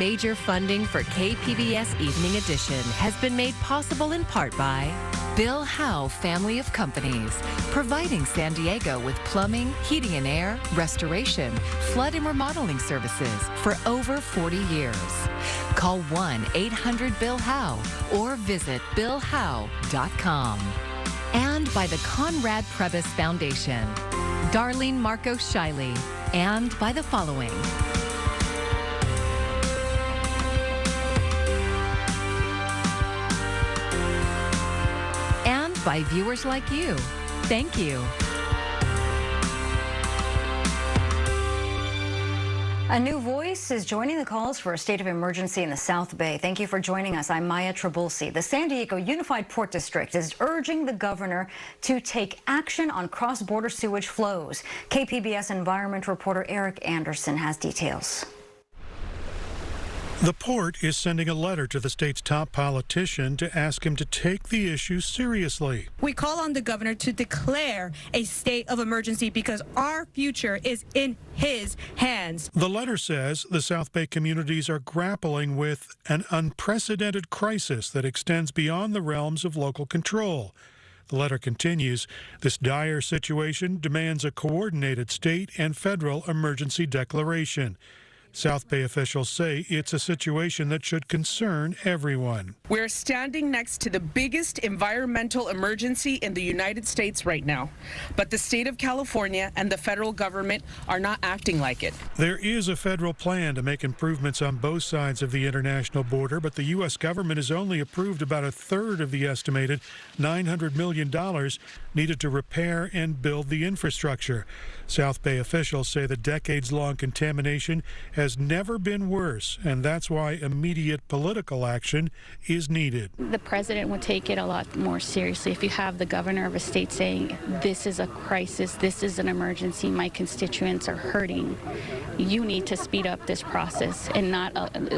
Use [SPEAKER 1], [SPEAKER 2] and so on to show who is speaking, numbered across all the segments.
[SPEAKER 1] Major funding for KPBS Evening Edition has been made possible in part by Bill Howe Family of Companies, providing San Diego with plumbing, heating and air, restoration, flood and remodeling services for over 40 years. Call 1-800-BILL-HOWE or visit billhowe.com. And by the Conrad Prebys Foundation, Darlene Marco Shiley, and by the following. And by viewers like you. Thank you.
[SPEAKER 2] A new voice is joining the calls for a state of emergency in the South Bay. Thank you for joining us. I'm Maya Trabulsi. The San Diego Unified Port District is urging the governor to take action on cross-border sewage flows. KPBS environment reporter Eric Anderson has details.
[SPEAKER 3] The port is sending a letter to the state's top politician to ask him to take the issue seriously.
[SPEAKER 4] We call on the governor to declare a state of emergency because our future is in his hands.
[SPEAKER 3] The letter says the South Bay communities are grappling with an unprecedented crisis that extends beyond the realms of local control. The letter continues, this dire situation demands a coordinated state and federal emergency declaration. South Bay officials say it's a situation that should concern everyone.
[SPEAKER 5] We're standing next to the biggest environmental emergency in the United States right now, but the state of California and the federal government are not acting like it.
[SPEAKER 3] There is a federal plan to make improvements on both sides of the international border, but the U.S. government has only approved about a third of the estimated $900 million needed to repair and build the infrastructure. South Bay officials say the decades-long contamination has never been worse, and that's why immediate political action is needed.
[SPEAKER 6] The president would take it a lot more seriously if you have the governor of a state saying, this is a crisis, this is an emergency, my constituents are hurting. You need to speed up this process and not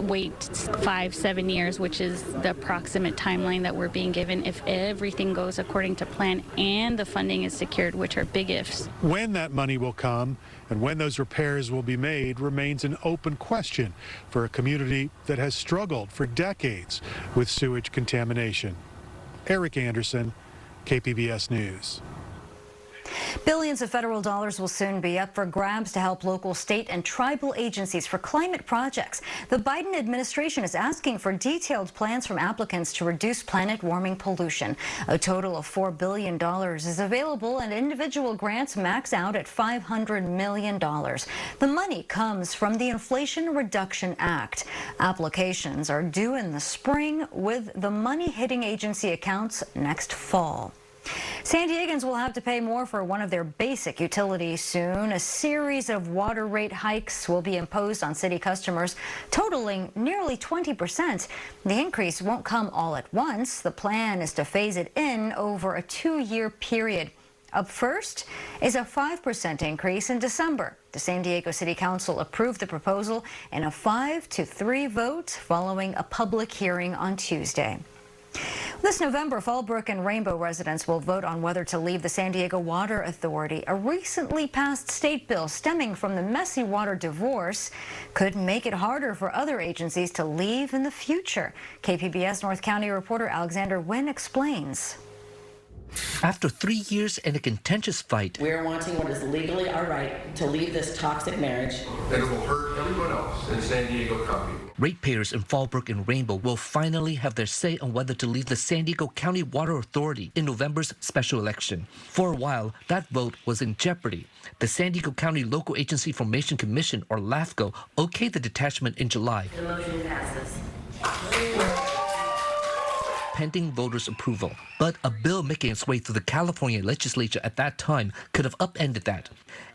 [SPEAKER 6] wait 5-7 years, which is the approximate timeline that we're being given if everything goes according to plan and the funding is secured, which are big ifs.
[SPEAKER 3] When that money will come and when those repairs will be made remains an open question for a community that has struggled for decades with sewage contamination. Eric Anderson, KPBS News.
[SPEAKER 2] Billions of federal dollars will soon be up for grabs to help local, state, and tribal agencies for climate projects. The Biden administration is asking for detailed plans from applicants to reduce planet warming pollution. A total of $4 billion is available, and individual grants max out at $500 million. The money comes from the Inflation Reduction Act. Applications are due in the spring, with the money hitting agency accounts next fall. San Diegans will have to pay more for one of their basic utilities soon. A series of water rate hikes will be imposed on city customers, totaling nearly 20%. The increase won't come all at once. The plan is to phase it in over a 2-year period. Up first is a 5% increase in December. The San Diego City Council approved the proposal in a 5-3 vote following a public hearing on Tuesday. This November, Fallbrook and Rainbow residents will vote on whether to leave the San Diego Water Authority. A recently passed state bill stemming from the messy water divorce could make it harder for other agencies to leave in the future. KPBS North County reporter Alexander Nguyen explains.
[SPEAKER 7] After 3 years in a contentious fight,
[SPEAKER 8] we're wanting what is legally our right to leave this toxic marriage.
[SPEAKER 9] And it will hurt everyone else in San Diego County.
[SPEAKER 7] Ratepayers in Fallbrook and Rainbow will finally have their say on whether to leave the San Diego County Water Authority in November's special election. For a while, that vote was in jeopardy. The San Diego County Local Agency Formation Commission, or LAFCO, okayed the detachment in July.
[SPEAKER 8] The motion passes.
[SPEAKER 7] Pending voters' approval. But a bill making its way through the California legislature at that time could have upended that.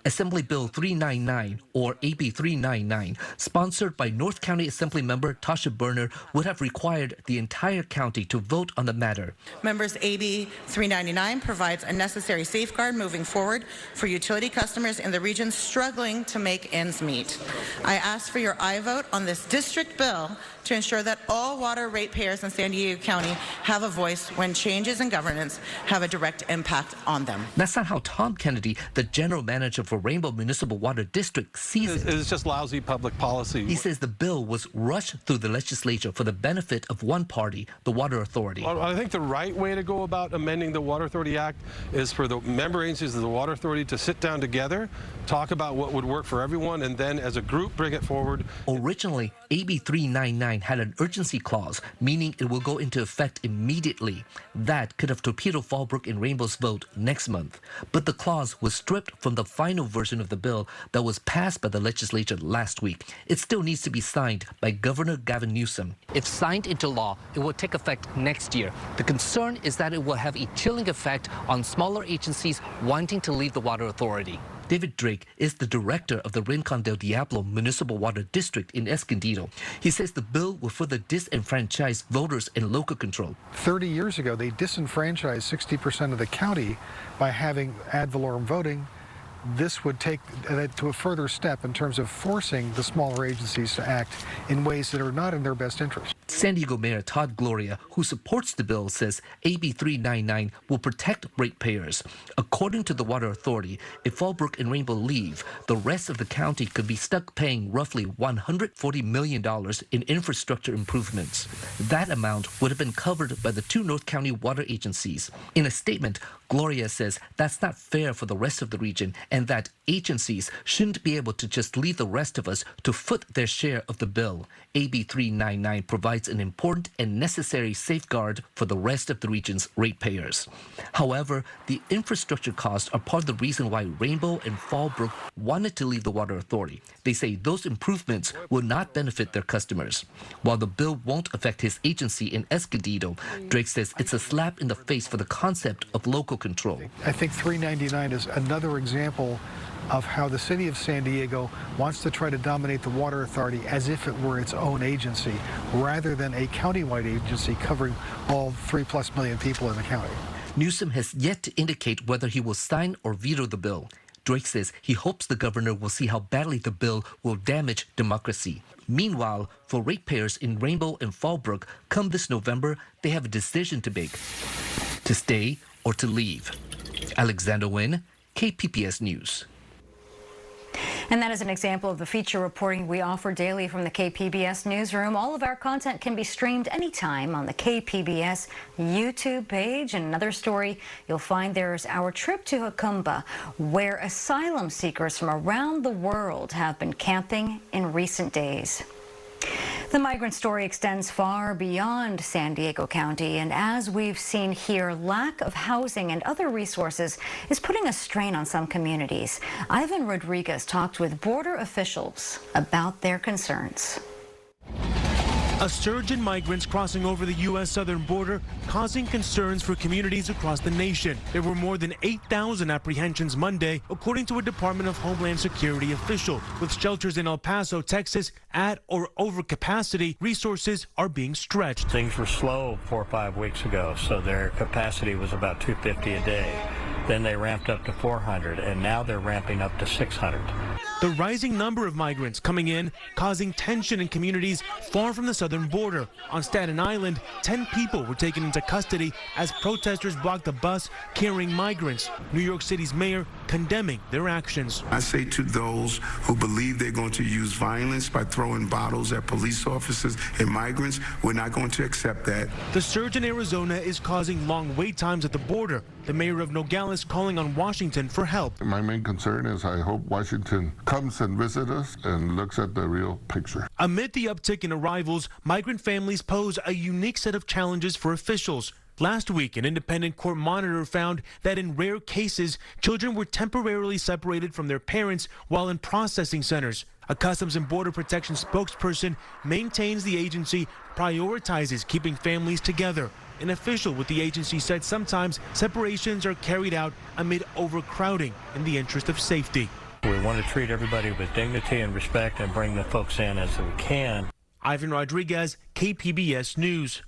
[SPEAKER 7] Assembly Bill 399, or AB 399, sponsored by North County Assembly member Tasha Berner, would have required the entire county to vote on the matter.
[SPEAKER 10] Members, AB 399 provides a necessary safeguard moving forward for utility customers in the region struggling to make ends meet. I ask for your aye vote on this district bill to ensure that all water ratepayers in San Diego County have a voice when changes in governance have a direct impact on them.
[SPEAKER 7] That's not how Tom Kennedy, the general manager for Rainbow Municipal Water District, sees it.
[SPEAKER 11] It's just lousy public policy.
[SPEAKER 7] He says the bill was rushed through the legislature for the benefit of one party, the Water Authority.
[SPEAKER 11] Well, I think the right way to go about amending the Water Authority Act is for the member agencies of the Water Authority to sit down together, talk about what would work for everyone, and then as a group bring it forward.
[SPEAKER 7] Originally, AB 399 had an urgency clause, meaning it will go into effect immediately. That could have torpedoed Fallbrook and Rainbow's vote next month. But the clause was stripped from the final version of the bill that was passed by the legislature last week. It still needs to be signed by Governor Gavin Newsom. If signed into law, it will take effect next year. The concern is that it will have a chilling effect on smaller agencies wanting to leave the Water Authority. David Drake is the director of the Rincon del Diablo Municipal Water District in Escondido. He says the bill will further disenfranchise voters and local control.
[SPEAKER 12] 30 years ago, they disenfranchised 60% of the county by having ad valorem voting. This would take that to a further step in terms of forcing the smaller agencies to act in ways that are not in their best interest.
[SPEAKER 7] San Diego Mayor Todd Gloria, who supports the bill, says AB 399 will protect ratepayers. According to the Water Authority, if Fallbrook and Rainbow leave, the rest of the county could be stuck paying roughly $140 million in infrastructure improvements. That amount would have been covered by the two North County water agencies. In a statement, Gloria says that's not fair for the rest of the region and that agencies shouldn't be able to just leave the rest of us to foot their share of the bill. AB 399 provides an important and necessary safeguard for the rest of the region's ratepayers. However, the infrastructure costs are part of the reason why Rainbow and Fallbrook wanted to leave the Water Authority. They say those improvements will not benefit their customers. While the bill won't affect his agency in Escondido, Drake says it's a slap in the face for the concept of local control.
[SPEAKER 12] I think 399 is another example of how the city of San Diego wants to try to dominate the Water Authority as if it were its own agency, rather than a countywide agency covering all 3+ million people in the county.
[SPEAKER 7] Newsom has yet to indicate whether he will sign or veto the bill. Drake says he hopes the governor will see how badly the bill will damage democracy. Meanwhile, for ratepayers in Rainbow and Fallbrook, come this November, they have a decision to make: to stay or to leave. Alexander Nguyen, KPBS News.
[SPEAKER 2] And that is an example of the feature reporting we offer daily from the KPBS newsroom. All of our content can be streamed anytime on the KPBS YouTube page. And another story you'll find there is our trip to Jacumba, where asylum seekers from around the world have been camping in recent days. The migrant story extends far beyond San Diego County, and as we've seen here, lack of housing and other resources is putting a strain on some communities. Ivan Rodriguez talked with border officials about their concerns.
[SPEAKER 13] A surge in migrants crossing over the U.S. southern border causing concerns for communities across the nation. There were more than 8,000 apprehensions Monday, according to a Department of Homeland Security official. With shelters in El Paso, Texas, at or over capacity, resources are being stretched.
[SPEAKER 14] Things were slow 4 or 5 weeks ago, so their capacity was about 250 a day. Then they ramped up to 400, and now they're ramping up to 600.
[SPEAKER 13] The rising number of migrants coming in causing tension in communities far from the southern border. On Staten Island, 10 people were taken into custody as protesters blocked a bus carrying migrants. New York City's mayor condemning their actions.
[SPEAKER 15] I say to those who believe they're going to use violence by throwing bottles at police officers and migrants, we're not going to accept that.
[SPEAKER 13] The surge in Arizona is causing long wait times at the border. The mayor of Nogales calling on Washington for help.
[SPEAKER 16] My main concern is I hope Washington comes and visits us and looks at the real picture.
[SPEAKER 13] Amid the uptick in arrivals, migrant families pose a unique set of challenges for officials. Last week, an independent court monitor found that in rare cases, children were temporarily separated from their parents while in processing centers. A Customs and Border Protection spokesperson maintains the agency prioritizes keeping families together. An official with the agency said sometimes separations are carried out amid overcrowding in the interest of safety.
[SPEAKER 14] We want to treat everybody with dignity and respect and bring the folks in as we can.
[SPEAKER 13] Ivan Rodriguez, KPBS News.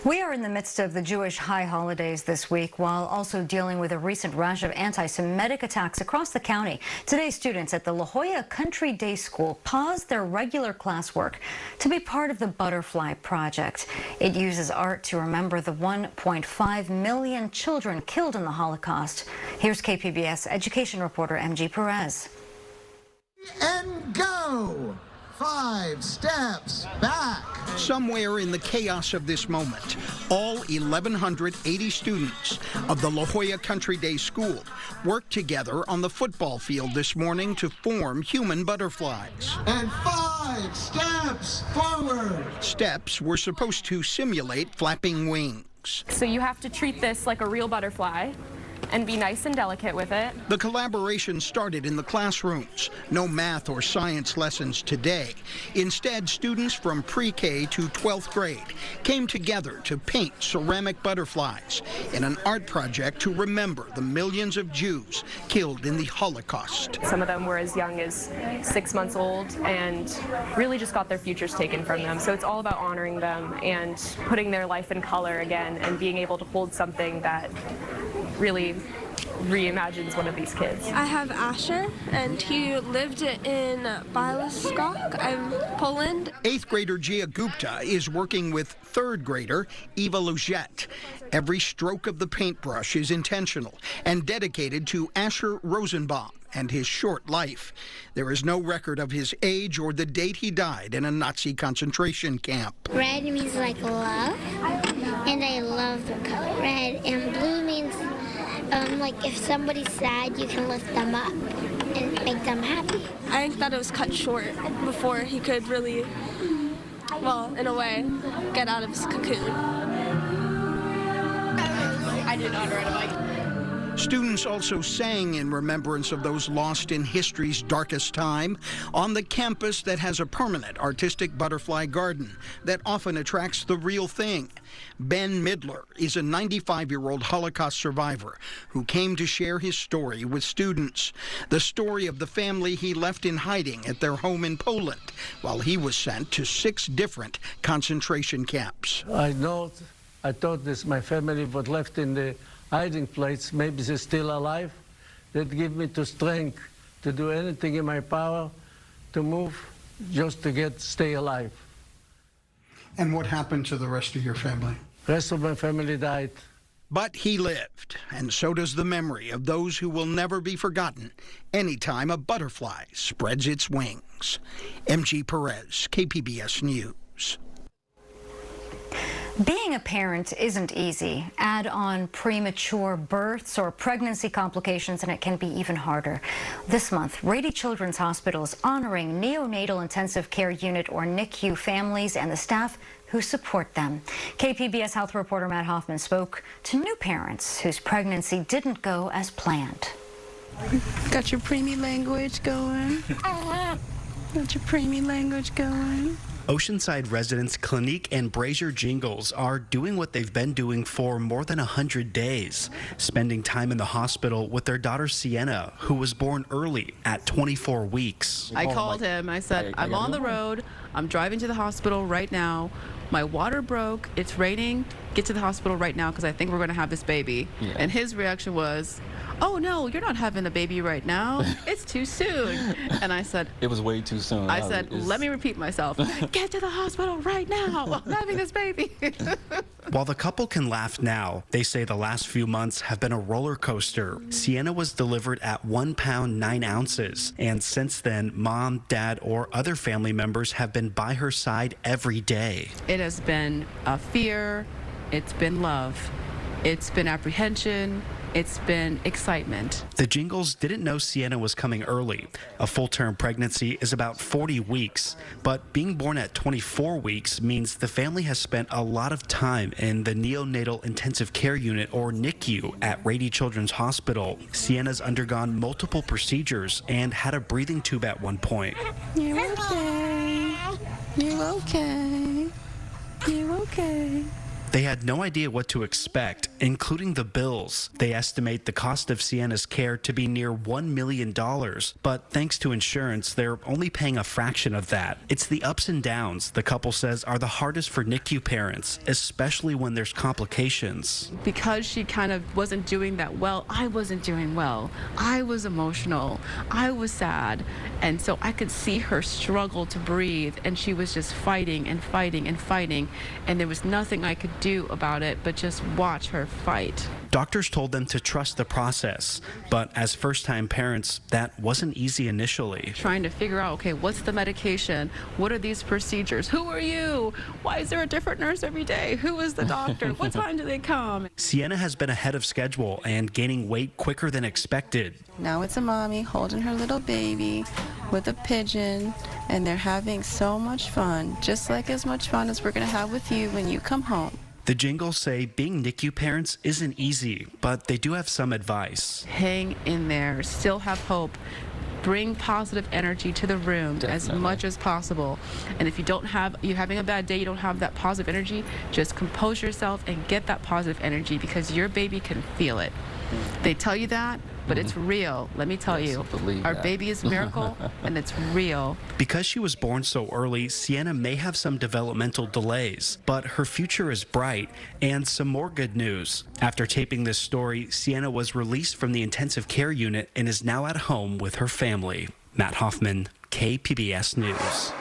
[SPEAKER 2] We are in the midst of the Jewish high holidays this week, while also dealing with a recent rash of anti-Semitic attacks across the county. Today, students at the La Jolla Country Day School paused their regular classwork to be part of the Butterfly Project. It uses art to remember the 1.5 million children killed in the Holocaust. Here's KPBS education reporter MG Perez.
[SPEAKER 17] And go! 5 steps back. Somewhere in the chaos of this moment, all 1,180 students of the La Jolla Country Day School worked together on the football field this morning to form human butterflies. And 5 steps forward. Steps were supposed to simulate flapping wings.
[SPEAKER 18] So you have to treat this like a real butterfly and be nice and delicate with it.
[SPEAKER 17] The collaboration started in the classrooms. No math or science lessons today. Instead, students from pre-K to 12th grade came together to paint ceramic butterflies in an art project to remember the millions of Jews killed in the Holocaust.
[SPEAKER 18] Some of them were as young as 6 months old and really just got their futures taken from them. So it's all about honoring them and putting their life in color again and being able to hold something that really reimagines one of these kids.
[SPEAKER 19] I have Asher, and he lived in Białystok, Poland.
[SPEAKER 17] 8th grader Gia Gupta is working with 3rd grader Eva Lugette. Every stroke of the paintbrush is intentional and dedicated to Asher Rosenbaum and his short life. There is no record of his age or the date he died in a Nazi concentration camp.
[SPEAKER 20] Red means like love, and I love the color red, and blue means like if somebody's sad, you can lift them up and make them happy.
[SPEAKER 19] I think that it was cut short before he could really, well, in a way, get out of his cocoon.
[SPEAKER 20] I did not ride a bike.
[SPEAKER 17] Students also sang in remembrance of those lost in history's darkest time on the campus that has a permanent artistic butterfly garden that often attracts the real thing. Ben Midler is a 95-year-old Holocaust survivor who came to share his story with students. The story of the family he left in hiding at their home in Poland while he was sent to 6 different concentration camps.
[SPEAKER 21] I thought this my family was left in the hiding place, maybe they're still alive. That give me the strength to do anything in my power to move just to stay alive.
[SPEAKER 17] And what happened to the rest of your family?
[SPEAKER 21] The rest of my family died.
[SPEAKER 17] But he lived, and so does the memory of those who will never be forgotten anytime a butterfly spreads its wings. MG Perez, KPBS News.
[SPEAKER 2] Being a parent isn't easy. Add on premature births or pregnancy complications and it can be even harder. This month, Rady Children's Hospital is honoring neonatal intensive care unit or NICU families and the staff who support them. KPBS health reporter Matt Hoffman spoke to new parents whose pregnancy didn't go as planned.
[SPEAKER 22] Got your preemie language going. Got your preemie language going.
[SPEAKER 23] Oceanside residents Clinique and Brazier Jingles are doing what they've been doing for more than 100 days, spending time in the hospital with their daughter Sienna, who was born early at 24 weeks.
[SPEAKER 24] I called him. I said, I'm on the road. I'm driving to the hospital right now. My water broke. It's raining. Get to the hospital right now because I think we're going to have this baby. Yeah. And his reaction was, oh, no, you're not having a baby right now. It's too soon. And I said,
[SPEAKER 25] it was way too soon.
[SPEAKER 24] I said, let me repeat myself. Get to the hospital right now. I'm having this baby.
[SPEAKER 23] While the couple can laugh now, they say the last few months have been a roller coaster. Sienna was delivered at 1 pound 9 ounces. And since then, mom, dad, or other family members have been by her side every day.
[SPEAKER 24] It has been a fear. It's been love. It's been apprehension. It's been excitement.
[SPEAKER 23] The Jingles didn't know Sienna was coming early. A full-term pregnancy is about 40 weeks, but being born at 24 weeks means the family has spent a lot of time in the neonatal intensive care unit, or NICU, at Rady Children's Hospital. Sienna's undergone multiple procedures and had a breathing tube at one point.
[SPEAKER 22] You're okay. You're okay. You're okay.
[SPEAKER 23] They had no idea what to expect, including the bills. They estimate the cost of Sienna's care to be near $1 million, but thanks to insurance, they're only paying a fraction of that. It's the ups and downs, the couple says, are the hardest for NICU parents, especially when there's complications.
[SPEAKER 24] Because she kind of wasn't doing that well, I wasn't doing well. I was emotional. I was sad. And so I could see her struggle to breathe, and she was just fighting and fighting and fighting, and there was nothing I could do about it but just watch her fight.
[SPEAKER 23] Doctors told them to trust the process, but as first-time parents, that wasn't easy initially.
[SPEAKER 24] Trying to figure out, okay, what's the medication? What are these procedures? Who are you? Why is there a different nurse every day? Who is the doctor? What time do they come?
[SPEAKER 23] Sienna has been ahead of schedule and gaining weight quicker than expected.
[SPEAKER 22] Now it's a mommy holding her little baby with a pigeon, and they're having so much fun, just like as much fun as we're going to have with you when you come home.
[SPEAKER 23] The Jingles say being NICU parents isn't easy, but they do have some advice.
[SPEAKER 24] Hang in there, still have hope. Bring positive energy to the room as much as possible. And if you're having a bad day, you don't have that positive energy, just compose yourself and get that positive energy, because your baby can feel it. They tell you that, but it's real. Let me tell you, our baby is a miracle, and it's real.
[SPEAKER 23] Because she was born so early, Sienna may have some developmental delays, but her future is bright. And some more good news. After taping this story, Sienna was released from the intensive care unit and is now at home with her family. Matt Hoffman, KPBS News.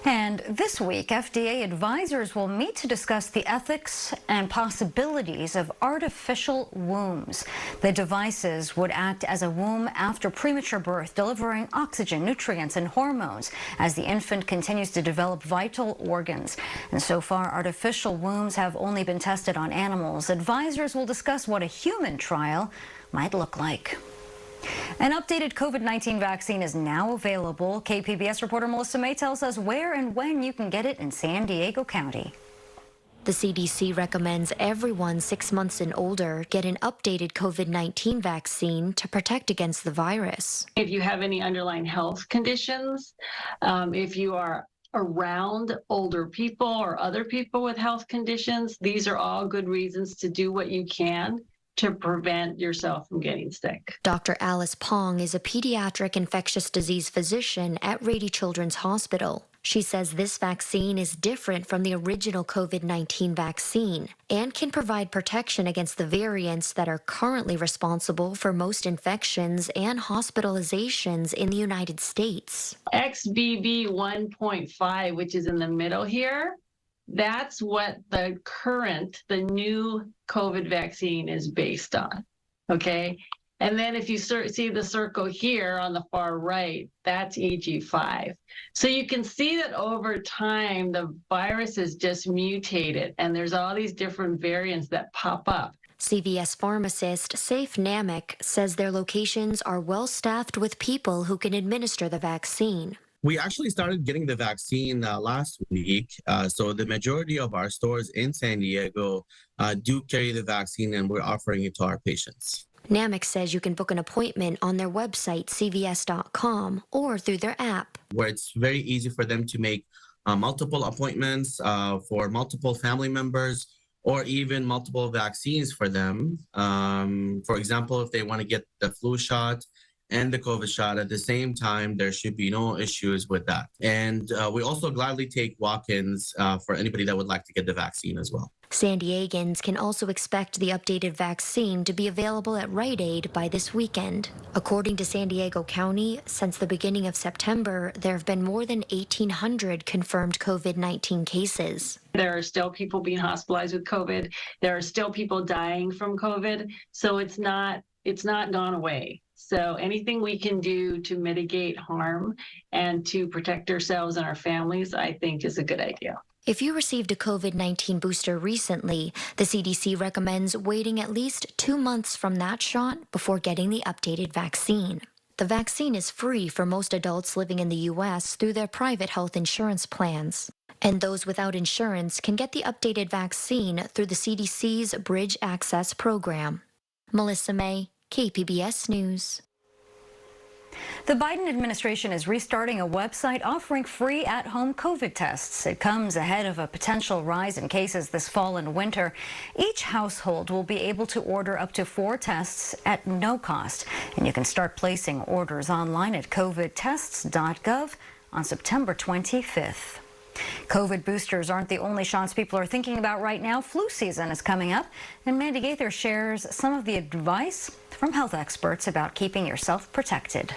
[SPEAKER 2] And this week, FDA advisors will meet to discuss the ethics and possibilities of artificial wombs. The devices would act as a womb after premature birth, delivering oxygen, nutrients, and hormones as the infant continues to develop vital organs. And so far, artificial wombs have only been tested on animals. Advisors will discuss what a human trial might look like. An updated COVID-19 vaccine is now available. KPBS reporter Melissa May tells us where and when you can get it in San Diego County.
[SPEAKER 1] The CDC recommends everyone 6 months and older get an updated COVID-19 vaccine to protect against the virus.
[SPEAKER 4] If you have any underlying health conditions, if you are around older people or other people with health conditions, these are all good reasons to do what you can to prevent yourself from getting sick.
[SPEAKER 1] Dr. Alice Pong is a pediatric infectious disease physician at Rady Children's Hospital. She says this vaccine is different from the original COVID-19 vaccine and can provide protection against the variants that are currently responsible for most infections and hospitalizations in the United States.
[SPEAKER 4] XBB 1.5, which is in the middle here, that's what the new COVID vaccine is based on, okay? And then if you see the circle here on the far right, that's EG5. So you can see that over time, the virus is just mutated, and there's all these different variants that pop up.
[SPEAKER 1] CVS pharmacist Saif Namek says their locations are well-staffed with people who can administer the vaccine.
[SPEAKER 5] We actually started getting the vaccine last week. So the majority of our stores in San Diego do carry the vaccine, and we're offering it to our patients.
[SPEAKER 1] Namek says you can book an appointment on their website, cvs.com, or through their app,
[SPEAKER 5] where it's very easy for them to make multiple appointments for multiple family members, or even multiple vaccines for them. For example, if they want to get the flu shot and the COVID shot at the same time, there should be no issues with that. And we also gladly take walk-ins for anybody that would like to get the vaccine as well.
[SPEAKER 1] San Diegans can also expect the updated vaccine to be available at Rite Aid by this weekend. According to San Diego County, since the beginning of September, there have been more than 1,800 confirmed COVID-19 cases.
[SPEAKER 4] There are still people being hospitalized with COVID. There are still people dying from COVID. So it's not gone away. So anything we can do to mitigate harm and to protect ourselves and our families, I think is a good idea.
[SPEAKER 1] If you received a COVID-19 booster recently, the CDC recommends waiting at least 2 months from that shot before getting the updated vaccine. The vaccine is free for most adults living in the U.S. through their private health insurance plans. And those without insurance can get the updated vaccine through the CDC's Bridge Access program. Melissa May, KPBS News.
[SPEAKER 2] The Biden administration is restarting a website offering free at-home COVID tests. It comes ahead of a potential rise in cases this fall and winter. Each household will be able to order up to 4 tests at no cost. And you can start placing orders online at covidtests.gov on September 25th. COVID boosters aren't the only shots people are thinking about right now. Flu season is coming up, and Mandy Gaither shares some of the advice from health experts about keeping yourself protected.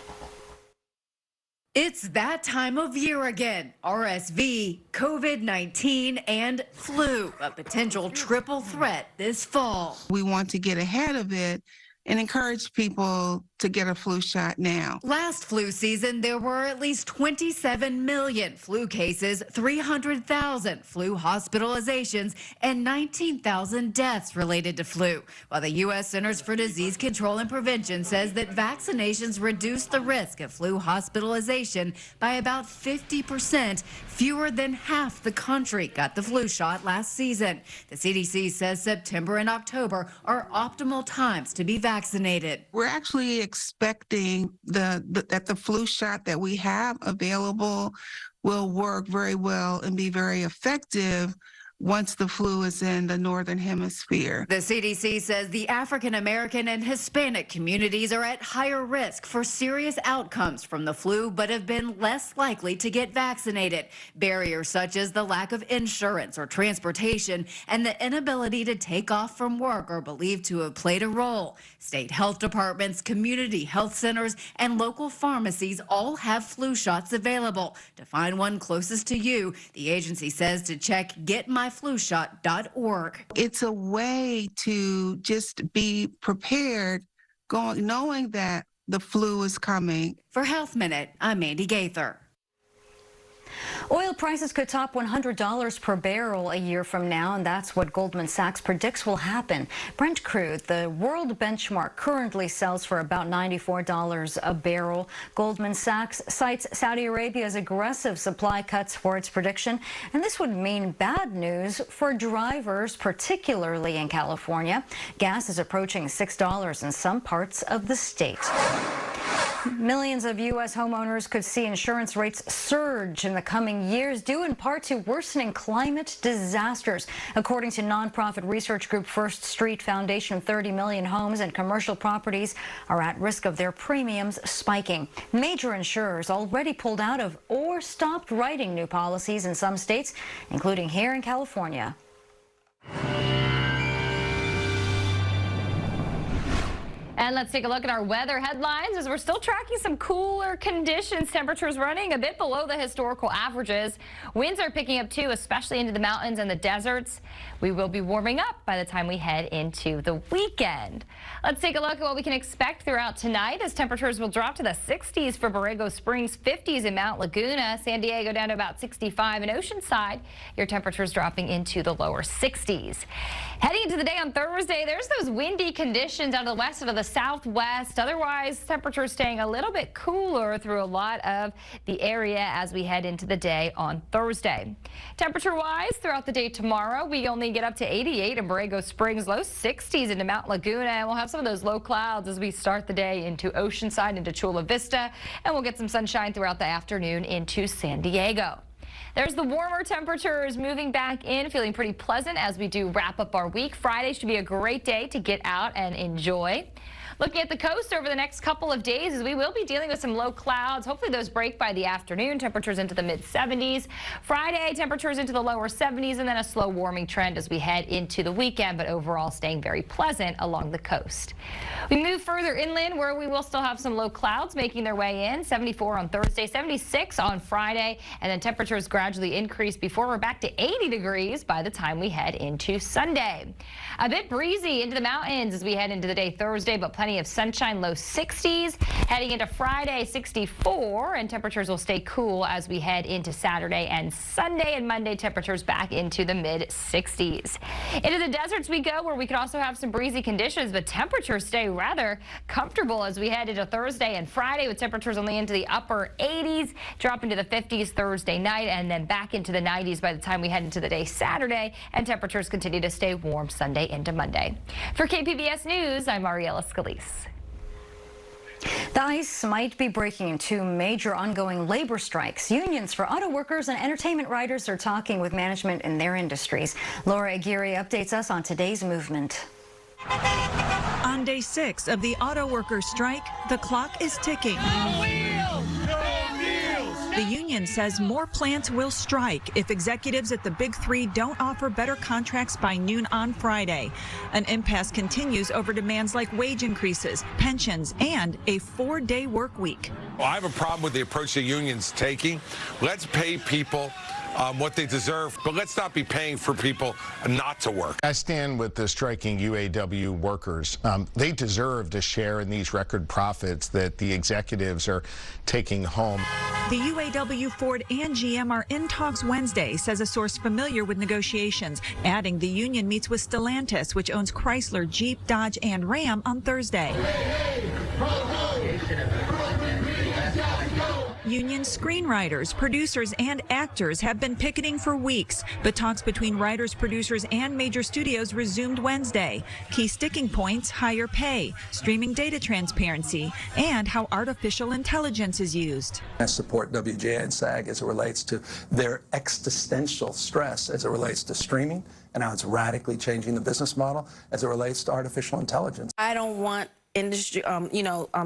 [SPEAKER 3] It's that time of year again. RSV, COVID-19, and flu, a potential triple threat this fall.
[SPEAKER 6] We want to get ahead of it and encourage people to get a flu shot now.
[SPEAKER 3] Last flu season, there were at least 27 million flu cases, 300,000 flu hospitalizations, and 19,000 deaths related to flu. While the U.S. Centers for Disease Control and Prevention says that vaccinations reduce the risk of flu hospitalization by about 50%, fewer than half the country got the flu shot last season. The CDC says September and October are optimal times to be vaccinated.
[SPEAKER 6] We're actually expecting that the flu shot that we have available will work very well and be very effective once the flu is in the Northern Hemisphere.
[SPEAKER 3] The CDC says the African American and Hispanic communities are at higher risk for serious outcomes from the flu, but have been less likely to get vaccinated. Barriers such as the lack of insurance or transportation and the inability to take off from work are believed to have played a role. State health departments, community health centers, and local pharmacies all have flu shots available. To find one closest to you, the agency says to check getmyflushot.org.
[SPEAKER 6] It's a way to just be prepared, knowing that the flu is coming.
[SPEAKER 3] For Health Minute, I'm Mandy Gaither.
[SPEAKER 2] Oil prices could top $100 per barrel a year from now, and that's what Goldman Sachs predicts will happen. Brent crude, the world benchmark, currently sells for about $94 a barrel. Goldman Sachs cites Saudi Arabia's aggressive supply cuts for its prediction, and this would mean bad news for drivers, particularly in California. Gas is approaching $6 in some parts of the state. Millions of U.S. homeowners could see insurance rates surge in the coming years, due in part to worsening climate disasters. According to nonprofit research group First Street Foundation, 30 million homes and commercial properties are at risk of their premiums spiking. Major insurers already pulled out of or stopped writing new policies in some states, including here in California.
[SPEAKER 8] And let's take a look at our weather headlines as we're still tracking some cooler conditions. Temperatures running a bit below the historical averages. Winds are picking up too, especially into the mountains and the deserts. We will be warming up by the time we head into the weekend. Let's take a look at what we can expect throughout tonight as temperatures will drop to the 60s for Borrego Springs, 50s in Mount Laguna, San Diego down to about 65 in Oceanside. Your temperatures dropping into the lower 60s. Heading into the day on Thursday, there's those windy conditions out of the west and of the southwest. Otherwise, temperatures staying a little bit cooler through a lot of the area as we head into the day on Thursday. Temperature-wise, throughout the day tomorrow, we only get up to 88 in Borrego Springs, low 60s into Mount Laguna, and we'll have some of those low clouds as we start the day into Oceanside, into Chula Vista, and we'll get some sunshine throughout the afternoon into San Diego. There's the warmer temperatures moving back in, feeling pretty pleasant as we do wrap up our week. Friday should be a great day to get out and enjoy. Looking at the coast over the next couple of days, as we will be dealing with some low clouds. Hopefully those break by the afternoon. Temperatures into the mid-70s. Friday, temperatures into the lower 70s, and then a slow warming trend as we head into the weekend, but overall staying very pleasant along the coast. We move further inland where we will still have some low clouds making their way in. 74 on Thursday, 76 on Friday, and then temperatures gradually increase before we're back to 80 degrees by the time we head into Sunday. A bit breezy into the mountains as we head into the day Thursday, but plenty of sunshine, low 60s. Heading into Friday, 64, and temperatures will stay cool as we head into Saturday and Sunday, and Monday temperatures back into the mid-60s. Into the deserts we go, where we could also have some breezy conditions, but temperatures stay rather comfortable as we head into Thursday and Friday, with temperatures only into the upper 80s, drop into the 50s Thursday night, and then back into the 90s by the time we head into the day Saturday, and temperatures continue to stay warm Sunday into Monday. For KPBS News, I'm Mariela Scalise.
[SPEAKER 2] The ice might be breaking into major ongoing labor strikes. Unions for auto workers and entertainment writers are talking with management in their industries. Laura Aguirre updates us on today's movement.
[SPEAKER 9] On day 6 of the auto workers strike, the clock is ticking. The union says more plants will strike if executives at the Big Three don't offer better contracts by noon on Friday. An impasse continues over demands like wage increases, pensions, and a 4-day work week.
[SPEAKER 10] Well, I have a problem with the approach the union's taking. Let's pay people what they deserve, but let's not be paying for people not to work.
[SPEAKER 11] I stand with the striking UAW workers. They deserve to share in these record profits that the executives are taking home.
[SPEAKER 9] The UAW, Ford, and GM are in talks Wednesday, says a source familiar with negotiations, adding the union meets with Stellantis, which owns Chrysler, Jeep, Dodge, and Ram, on Thursday. Union screenwriters, producers, and actors have been picketing for weeks, but talks between writers, producers, and major studios resumed Wednesday. Key sticking points: higher pay, streaming data transparency, and how artificial intelligence is used.
[SPEAKER 12] I support WGA and SAG as it relates to their existential stress as it relates to streaming and how it's radically changing the business model as it relates to artificial intelligence.
[SPEAKER 25] I don't want industry,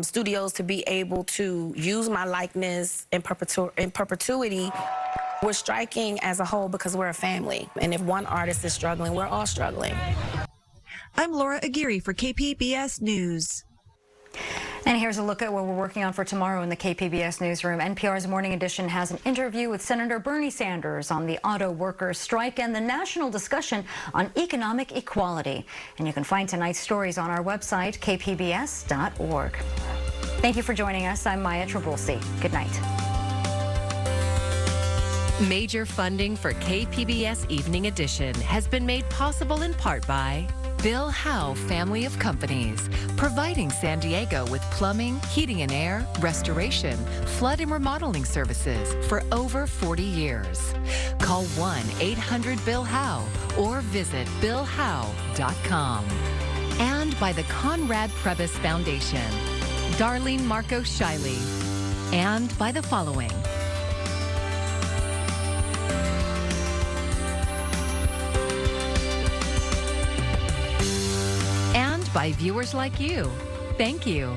[SPEAKER 25] studios to be able to use my likeness in perpetuity. We're striking as a whole because we're a family. And if one artist is struggling, we're all struggling.
[SPEAKER 9] I'm Laura Aguirre for KPBS News.
[SPEAKER 2] And here's a look at what we're working on for tomorrow in the KPBS newsroom. NPR's Morning Edition has an interview with Senator Bernie Sanders on the auto workers' strike and the national discussion on economic equality. And you can find tonight's stories on our website, kpbs.org. Thank you for joining us. I'm Maya Trabulsi. Good night.
[SPEAKER 26] Major funding for KPBS Evening Edition has been made possible in part by Bill Howe Family of Companies, providing San Diego with plumbing, heating and air, restoration, flood and remodeling services for over 40 years. Call 1-800-BILL-HOWE or visit billhowe.com. And by the Conrad Prebys Foundation, Darlene Marco Shiley. And by the following: by viewers like you. Thank you.